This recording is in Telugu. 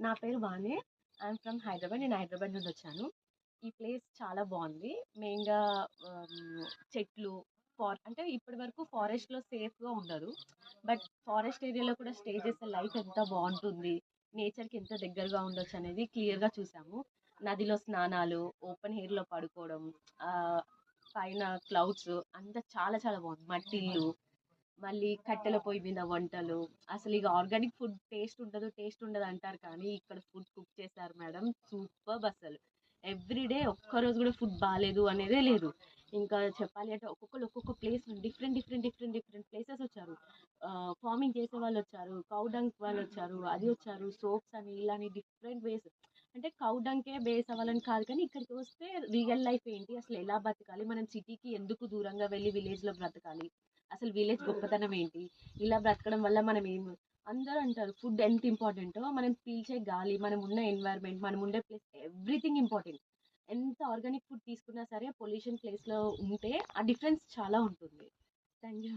నా పేరు వాణి. I'm from Hyderabad. నేను హైదరాబాద్ నుండి వచ్చాను. ఈ ప్లేస్ చాలా బాగుంది. మెయిన్గా చెట్లు అంటే ఇప్పటి వరకు ఫారెస్ట్లో సేఫ్గా ఉండదు. బట్ ఫారెస్ట్ ఏరియాలో కూడా స్టే చేసే లైఫ్ ఎంత బాగుంటుంది, నేచర్కి ఎంత దగ్గరగా ఉండొచ్చు అనేది క్లియర్గా చూసాము. నదిలో స్నానాలు, ఓపెన్ ఎయిర్లో పడుకోవడం, ఆ, పైన క్లౌడ్స్ అంతా చాలా చాలా బాగుంది. మట్టిల్లు, మళ్ళీ కట్టెల పొయ్యి మీద వంటలు. అసలు ఇక ఆర్గానిక్ ఫుడ్ టేస్ట్ ఉండదు టేస్ట్ ఉండదు అంటారు, కానీ ఇక్కడ ఫుడ్ కుక్ చేశారు మేడం, సూపర్. అసలు ఎవ్రీడే ఒక్కరోజు కూడా ఫుడ్ బాగాలేదు అనేదే లేదు. ఇంకా చెప్పాలి అంటే ఒక్కొక్కరు ఒక్కొక్క place different different different different places వచ్చారు. ఫార్మింగ్ చేసే వాళ్ళు వచ్చారు, కౌ డంక్ వాళ్ళు వచ్చారు, అది వచ్చారు, సోప్స్ అని ఇలా అని డిఫరెంట్ వేస్. అంటే కౌ డంకే బేస్ అవ్వాలని కాదు, కానీ ఇక్కడికి వస్తే రియల్ లైఫ్ ఏంటి, అసలు ఎలా బతకాలి, మనం సిటీకి ఎందుకు దూరంగా వెళ్ళి విలేజ్లో బ్రతకాలి, అసలు విలేజ్ గొప్పతనం ఏంటి, ఇలా బ్రతకడం వల్ల మనం ఏం. అందరూ అంటారు ఫుడ్ ఎంత ఇంపార్టెంటో, మనం పీల్చే గాలి, మనం ఉన్న ఎన్వైర్న్మెంట్, మనం ఉండే ప్లేస్, ఎవ్రీథింగ్ ఇంపార్టెంట్. ఎంత ఆర్గానిక్ ఫుడ్ తీసుకున్నా సరే పొల్యూషన్ ప్లేస్లో ఉంటే ఆ డిఫరెన్స్ చాలా ఉంటుంది. Thank you.